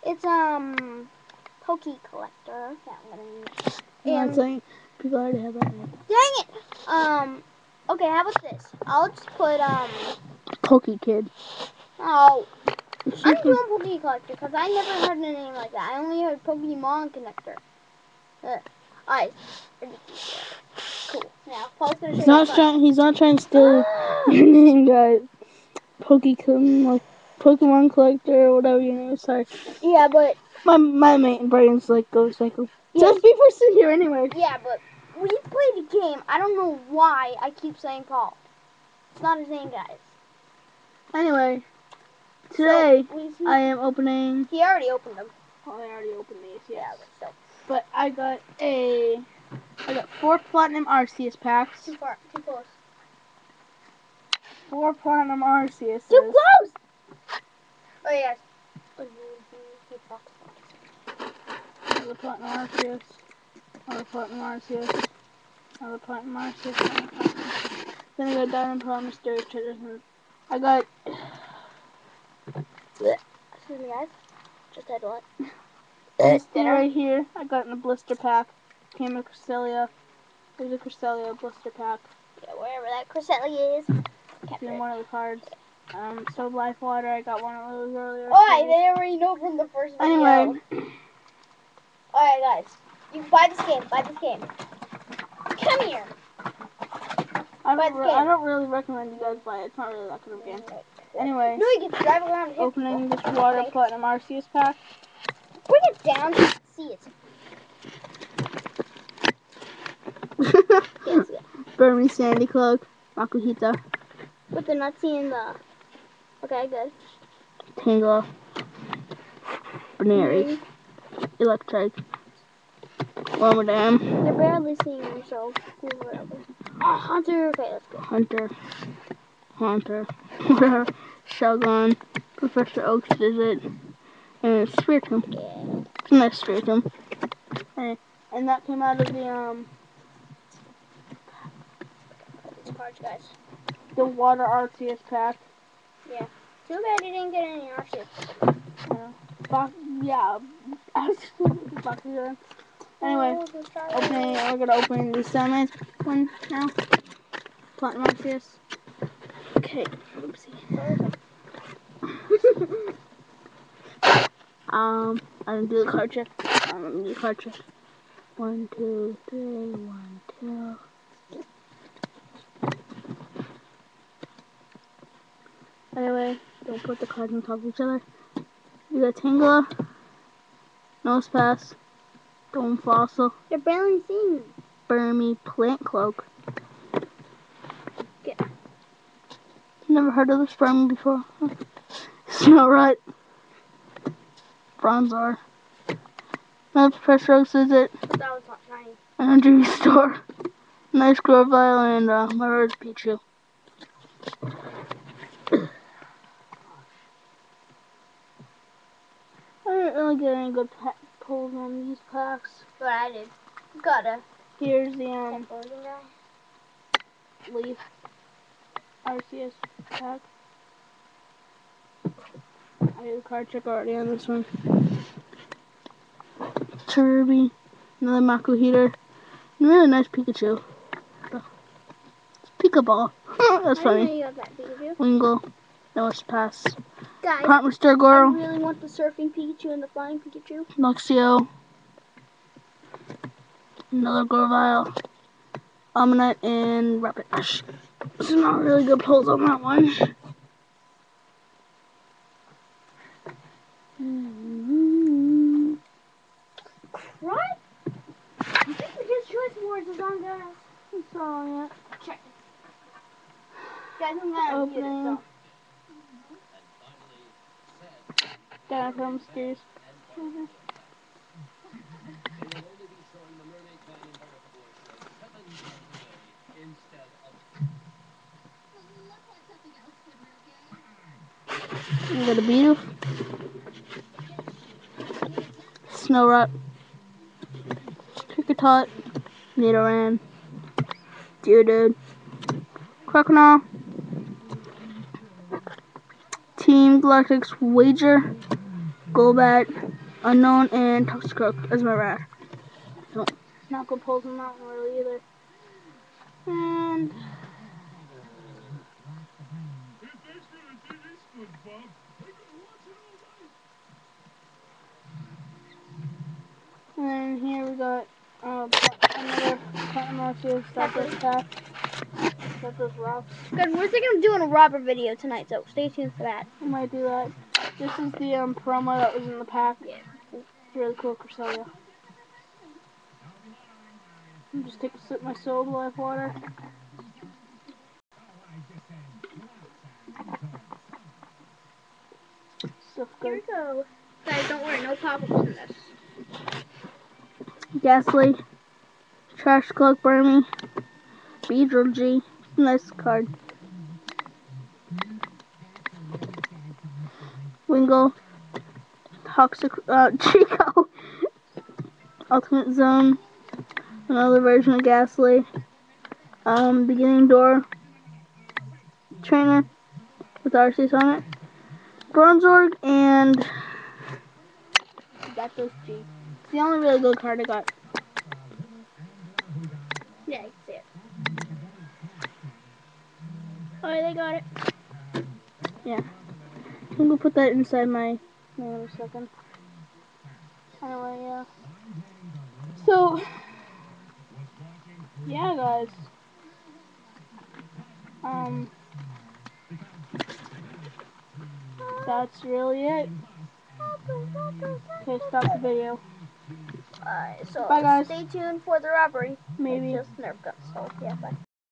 It's Poke Collector. Yeah, I'm gonna use. I'm not saying people already have that name. Dang it! Okay, how about this? I'll just put Poke Kid. Oh, I'm doing Poke Collector because I never heard a name like that. I only heard Pokemon Connector. Alright. Cool. Now, Paul's gonna show you. He's not trying to steal your name, guys. Pokemon Collector, whatever your name is. Sorry. Yeah, but my main brain's like goes cycle. Yeah. Just before sit here anyway. Yeah, but we played a game. I don't know why I keep saying Paul. It's not his name, guys. Anyway, today So, I am opening. He already opened them. Oh, I already opened these. Yeah, Yeah, but I got 4 platinum Arceus packs. Too close. 4 platinum Arceus. Too close. Oh yes. Another platinum Arceus. Another platinum Arceus. Another platinum Arceus. Then I got Diamond Pearl Mystery Treasures. And I got. Excuse me, guys. Just had what? This thing right here. I got in a blister pack. Came with Cresselia. There's a Cresselia blister pack. Yeah, wherever that Cresselia is. Doing one of the cards. So Life Water. I got one of those earlier. Oh, they already know from the first video. Anyway. Alright, guys. You buy this game. Buy this game. Come here. I don't really recommend you guys buy it. It's not really that good of a game. Anyway, no, you can drive around here. Opening this Water Platinum Arceus pack. Bring it down so you can see it. Yes, yeah. Burmy Sandy Cloak. Makuhita. With the nutsy and the... Okay, good. Tangela. Baneri. Electric. Wormadam. They're barely seeing them, so whatever. Oh, Hunter. Okay, that's good. Haunter. Shogun. Professor Oak's Visit. And Spiritomb. Yeah. It's a nice Spiritomb. And that came out of the These cards, guys. The Water Arceus pack. Yeah. Too bad you didn't get any Arceus. Yeah. Anyway, we're gonna open the Sandman one now. Platinum Arceus. Okay, oopsie. I didn't do the card trick. I'm gonna do the card trick. 1, 2, 3, 1, 2. Anyway, don't put the cards on top of each other. You got Tangela, Nosepass, Dome Fossil. They're barely seeing. Burmy Plant Cloak. Yeah. Never heard of this Burmy before. Snowrut. Bronzor. Another Professor Oak's Visit. That was not shiny. Energy Restore. Nice Grovyle and Mirror's Pichu. I didn't really get any good pulls on these packs. But I did. Gotta. Here's the Leaf Arceus pack. I did the card trick already on this one. Kirby, another Makuhita, and really nice Pikachu. It's Pokeball. That's funny. Wingull, Nosepass. Guys, Mr. Girl. I really want the surfing Pikachu and the flying Pikachu. Luxio. Another Grovyle. Omanyte and Rapidash. So not really good pulls on that one. What? I think His Choice Wars is on, guys. I saw it. Check it. Guys, I'm gonna Opening. mute it, so. Gotta come stairs. You got a Beedle. Snowrut. Kricketot. Nidoran. Geodude. Crocodile. Team Galactic's Wager. Golbat, Unknown, and Toxicroak as my rare. So, not gonna pull them out really either. And here we got another Platinum Arceus Starburst pack. Got those rocks. Good, we're thinking of doing a robber video tonight, so stay tuned for that. I might do that. This is the promo that was in the pack. Yeah. It's really cool, Cresselia. Just take a sip of my Soul Life water. Stuff Here good. we go. Guys, don't worry, no pop-ups in this. Ghastly, Trash Cloak Burmy, Beedrill, nice card. Wingull, Toxic, Chico, Ultimate Zone, another version of Ghastly, Beginning Door, Trainer with Arceus on it, Bronzorg, and Zapdos G. It's the only really good card I got. Yeah, you can see it. Oh, they got it. Yeah. I'm gonna put that inside my thing in a second. Anyway, yeah. So, yeah, guys. That's really it. Okay, stop the video. Alright, so Bye, guys. stay tuned for the robbery. Maybe. Just Nerf guns, so yeah, bye.